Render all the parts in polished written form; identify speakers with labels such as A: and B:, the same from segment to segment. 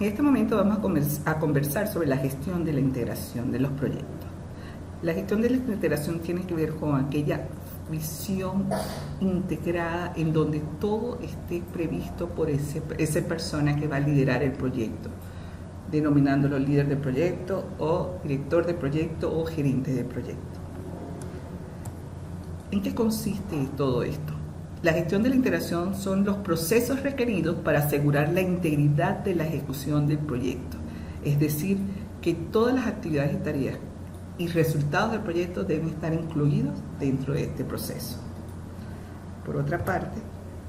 A: En este momento vamos a conversar sobre la gestión de la integración de los proyectos. La gestión de la integración tiene que ver con aquella visión integrada en donde todo esté previsto por esa persona que va a liderar el proyecto, denominándolo líder de proyecto o director de proyecto o gerente de proyecto. ¿En qué consiste todo esto? La gestión de la integración son los procesos requeridos para asegurar la integridad de la ejecución del proyecto, es decir, que todas las actividades y tareas y resultados del proyecto deben estar incluidos dentro de este proceso. Por otra parte,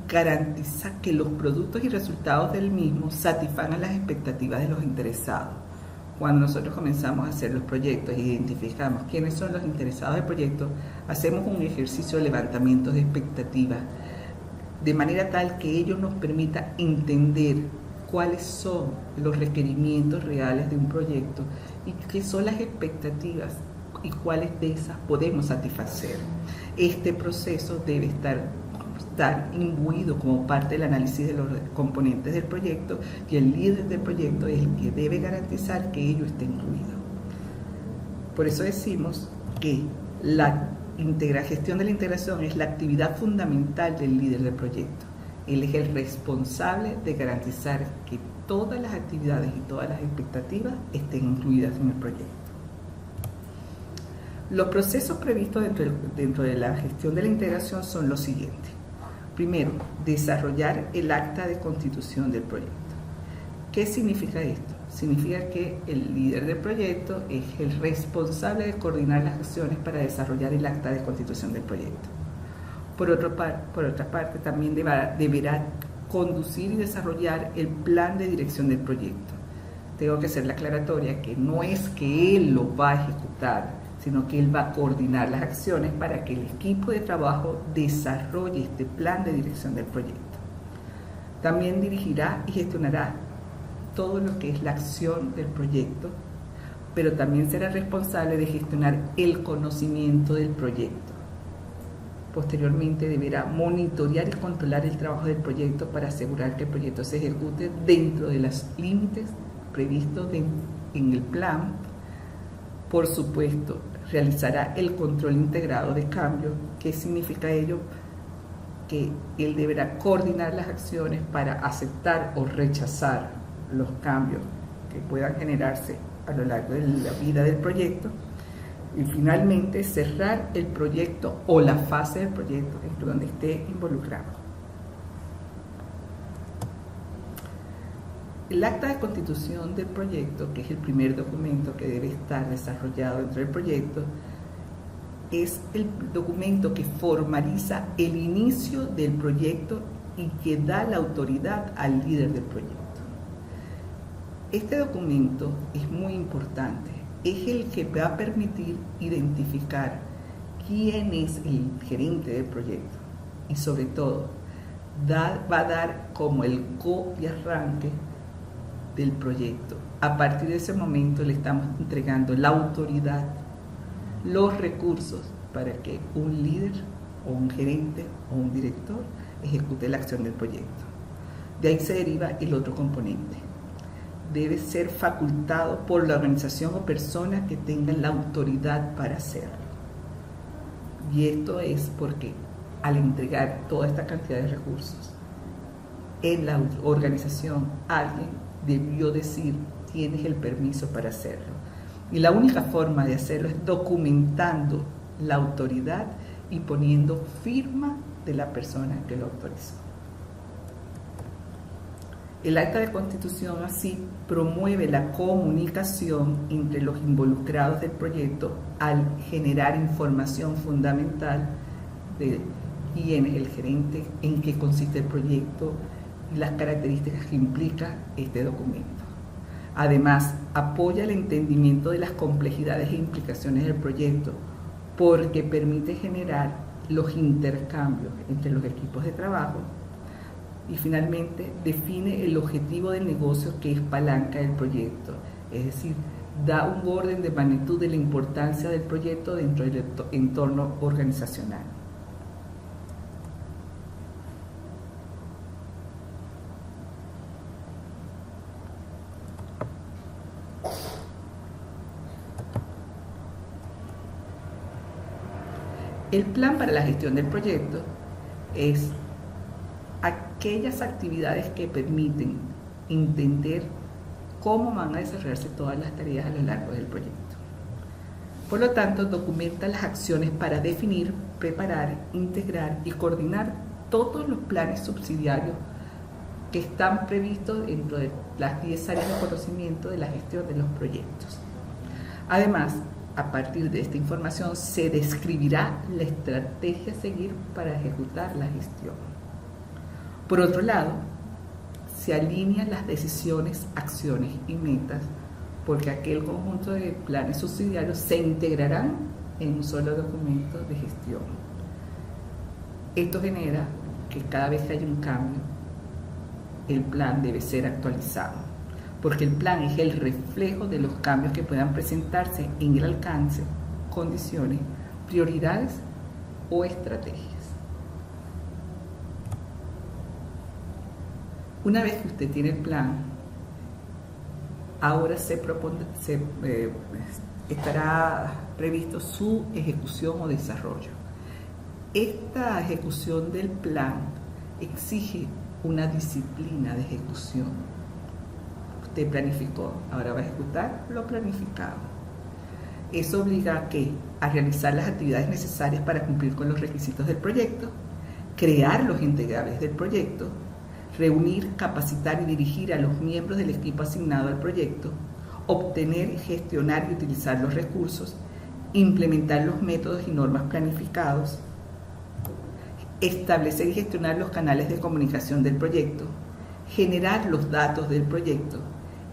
A: garantiza que los productos y resultados del mismo satisfagan las expectativas de los interesados. Cuando nosotros comenzamos a hacer los proyectos e identificamos quiénes son los interesados del proyecto, hacemos un ejercicio de levantamiento de expectativas, de manera tal que ello nos permita entender cuáles son los requerimientos reales de un proyecto y qué son las expectativas y cuáles de esas podemos satisfacer. Este proceso debe estar imbuido como parte del análisis de los componentes del proyecto, y el líder del proyecto es el que debe garantizar que ello esté incluido. Por eso decimos que la gestión de la integración es la actividad fundamental del líder del proyecto. Él es el responsable de garantizar que todas las actividades y todas las expectativas estén incluidas en el proyecto. Los procesos previstos dentro de la gestión de la integración son los siguientes. Primero, desarrollar el acta de constitución del proyecto. ¿Qué significa esto? Significa que el líder del proyecto es el responsable de coordinar las acciones para desarrollar el acta de constitución del proyecto. Por otra parte, también deberá conducir y desarrollar el plan de dirección del proyecto. Tengo que hacer la aclaratoria que no es que él lo va a ejecutar, sino que él va a coordinar las acciones para que el equipo de trabajo desarrolle este plan de dirección del proyecto. También dirigirá y gestionará todo lo que es la acción del proyecto, pero también será responsable de gestionar el conocimiento del proyecto. Posteriormente deberá monitorear y controlar el trabajo del proyecto para asegurar que el proyecto se ejecute dentro de los límites previstos en el plan. Por supuesto, realizará el control integrado de cambio. ¿Qué significa ello? Que él deberá coordinar las acciones para aceptar o rechazar los cambios que puedan generarse a lo largo de la vida del proyecto. Y finalmente, cerrar el proyecto o la fase del proyecto en donde esté involucrado. El acta de constitución del proyecto, que es el primer documento que debe estar desarrollado dentro del proyecto, es el documento que formaliza el inicio del proyecto y que da la autoridad al líder del proyecto. Este documento es muy importante, es el que va a permitir identificar quién es el gerente del proyecto y sobre todo va a dar como el go y arranque del proyecto. A partir de ese momento le estamos entregando la autoridad, los recursos para que un líder o un gerente o un director ejecute la acción del proyecto. De ahí se deriva el otro componente. Debe ser facultado por la organización o personas que tengan la autoridad para hacerlo. Y esto es porque al entregar toda esta cantidad de recursos en la organización, alguien debió decir: tienes el permiso para hacerlo. Y la única forma de hacerlo es documentando la autoridad y poniendo firma de la persona que lo autorizó. El acta de constitución así promueve la comunicación entre los involucrados del proyecto al generar información fundamental de quién es el gerente, en qué consiste el proyecto y las características que implica este documento. Además, apoya el entendimiento de las complejidades e implicaciones del proyecto porque permite generar los intercambios entre los equipos de trabajo. Y finalmente define el objetivo del negocio, que es palanca del proyecto, es decir, da un orden de magnitud de la importancia del proyecto dentro del entorno organizacional. El plan para la gestión del proyecto es aquellas actividades que permiten entender cómo van a desarrollarse todas las tareas a lo largo del proyecto. Por lo tanto, documenta las acciones para definir, preparar, integrar y coordinar todos los planes subsidiarios que están previstos dentro de las 10 áreas de conocimiento de la gestión de los proyectos. Además, a partir de esta información se describirá la estrategia a seguir para ejecutar la gestión. Por otro lado, se alinean las decisiones, acciones y metas, porque aquel conjunto de planes subsidiarios se integrarán en un solo documento de gestión. Esto genera que cada vez que haya un cambio, el plan debe ser actualizado, porque el plan es el reflejo de los cambios que puedan presentarse en el alcance, condiciones, prioridades o estrategias. Una vez que usted tiene el plan, ahora estará previsto su ejecución o desarrollo. Esta ejecución del plan exige una disciplina de ejecución. Usted planificó, ahora va a ejecutar lo planificado. Eso obliga a realizar las actividades necesarias para cumplir con los requisitos del proyecto, crear los integrables del proyecto, reunir, capacitar y dirigir a los miembros del equipo asignado al proyecto, obtener, gestionar y utilizar los recursos, implementar los métodos y normas planificados, establecer y gestionar los canales de comunicación del proyecto, generar los datos del proyecto,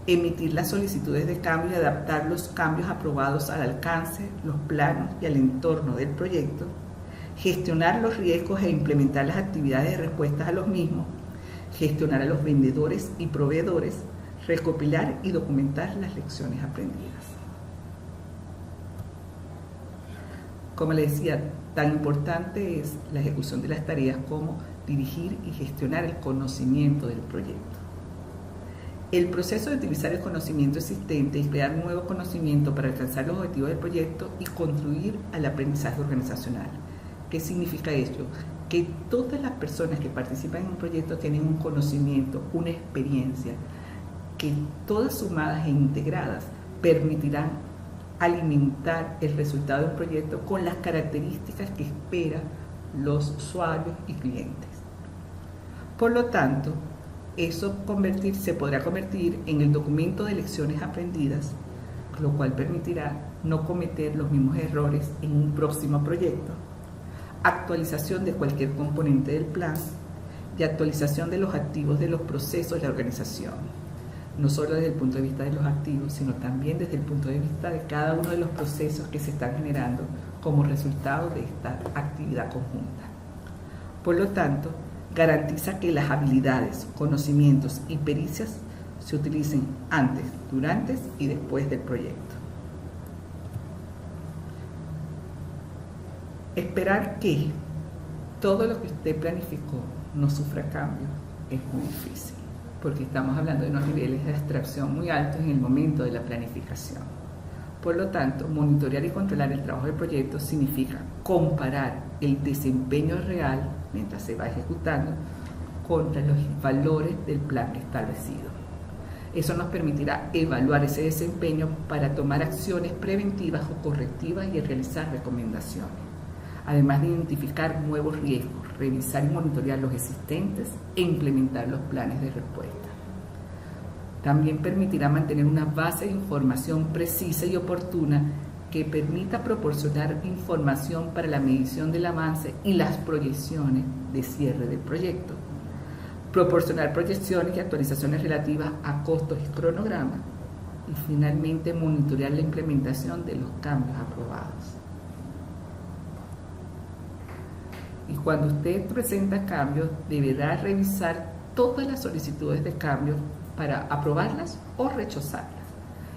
A: emitir las solicitudes de cambio y adaptar los cambios aprobados al alcance, los planos y al entorno del proyecto, gestionar los riesgos e implementar las actividades de respuesta a los mismos, gestionar a los vendedores y proveedores, recopilar y documentar las lecciones aprendidas. Como les decía, tan importante es la ejecución de las tareas como dirigir y gestionar el conocimiento del proyecto. El proceso de utilizar el conocimiento existente y crear nuevo conocimiento para alcanzar los objetivos del proyecto y contribuir al aprendizaje organizacional. ¿Qué significa esto? Que todas las personas que participan en un proyecto tienen un conocimiento, una experiencia, que todas sumadas e integradas permitirán alimentar el resultado del proyecto con las características que esperan los usuarios y clientes. Por lo tanto, eso se podrá convertir en el documento de lecciones aprendidas, lo cual permitirá no cometer los mismos errores en un próximo proyecto, actualización de cualquier componente del plan y actualización de los activos de los procesos de la organización, no solo desde el punto de vista de los activos, sino también desde el punto de vista de cada uno de los procesos que se están generando como resultado de esta actividad conjunta. Por lo tanto, garantiza que las habilidades, conocimientos y pericias se utilicen antes, durante y después del proyecto. Esperar que todo lo que usted planificó no sufra cambio es muy difícil, porque estamos hablando de unos niveles de abstracción muy altos en el momento de la planificación. Por lo tanto, monitorear y controlar el trabajo del proyecto significa comparar el desempeño real mientras se va ejecutando contra los valores del plan establecido. Eso nos permitirá evaluar ese desempeño para tomar acciones preventivas o correctivas y realizar recomendaciones, además de identificar nuevos riesgos, revisar y monitorear los existentes e implementar los planes de respuesta. También permitirá mantener una base de información precisa y oportuna que permita proporcionar información para la medición del avance y las proyecciones de cierre del proyecto, proporcionar proyecciones y actualizaciones relativas a costos y cronogramas, y finalmente monitorear la implementación de los cambios aprobados. Y cuando usted presenta cambios, deberá revisar todas las solicitudes de cambio para aprobarlas o rechazarlas,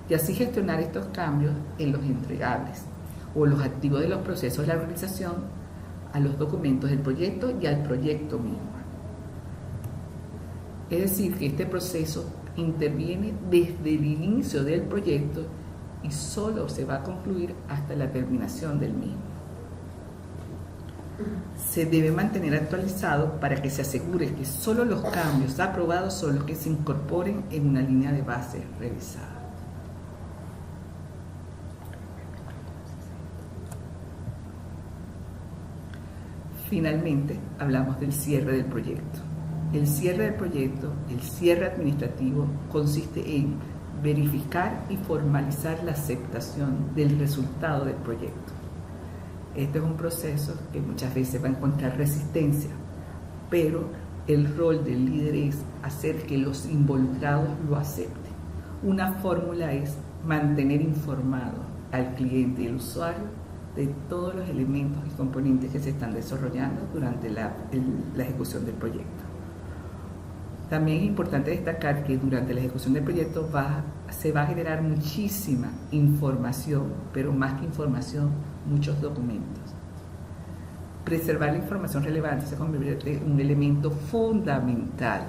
A: y así gestionar estos cambios en los entregables o los activos de los procesos de la organización, a los documentos del proyecto y al proyecto mismo. Es decir, que este proceso interviene desde el inicio del proyecto y solo se va a concluir hasta la terminación del mismo. se debe mantener actualizado para que se asegure que solo los cambios aprobados son los que se incorporen en una línea de base revisada. Finalmente, hablamos del cierre del proyecto. El cierre del proyecto, el cierre administrativo, consiste en verificar y formalizar la aceptación del resultado del proyecto. Este es un proceso que muchas veces va a encontrar resistencia, pero el rol del líder es hacer que los involucrados lo acepten. Una fórmula es mantener informado al cliente y al usuario de todos los elementos y componentes que se están desarrollando durante la ejecución del proyecto. También es importante destacar que durante la ejecución del proyecto se va a generar muchísima información, pero más que información, muchos documentos. Preservar la información relevante se convierte en un elemento fundamental.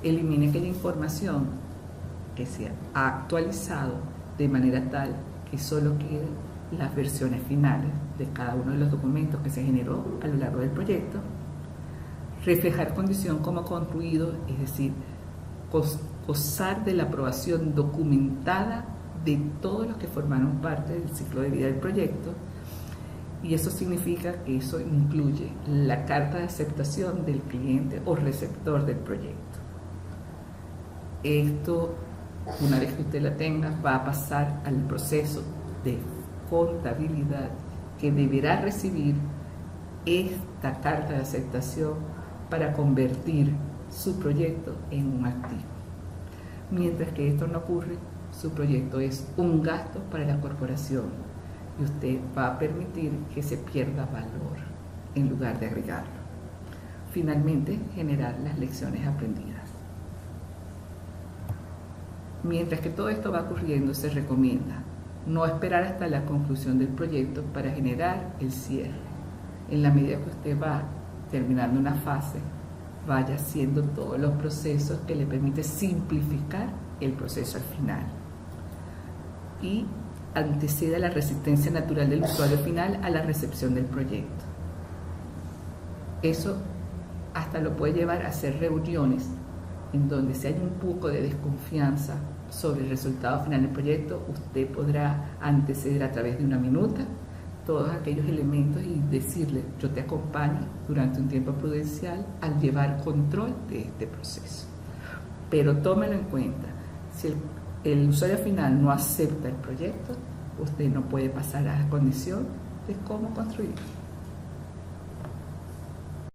A: Elimine aquella información que se ha actualizado de manera tal que solo queden las versiones finales de cada uno de los documentos que se generó a lo largo del proyecto. Reflejar condición como concluido, es decir, gozar de la aprobación documentada de todos los que formaron parte del ciclo de vida del proyecto, y eso significa que eso incluye la carta de aceptación del cliente o receptor del proyecto. Esto, una vez que usted la tenga, va a pasar al proceso de contabilidad que deberá recibir esta carta de aceptación para convertir su proyecto en un activo. Mientras que esto no ocurre, su proyecto es un gasto para la corporación y usted va a permitir que se pierda valor en lugar de agregarlo. Finalmente, generar las lecciones aprendidas. Mientras que todo esto va ocurriendo, se recomienda no esperar hasta la conclusión del proyecto para generar el cierre. En la medida que usted va terminando una fase, vaya haciendo todos los procesos que le permite simplificar el proceso al final. Y anteceda la resistencia natural del usuario final a la recepción del proyecto. Eso hasta lo puede llevar a hacer reuniones en donde si hay un poco de desconfianza sobre el resultado final del proyecto, usted podrá anteceder a través de una minuta todos aquellos elementos y decirle: yo te acompaño durante un tiempo prudencial al llevar control de este proceso. Pero tómelo en cuenta, si el usuario final no acepta el proyecto, usted no puede pasar a la condición de cómo construirlo.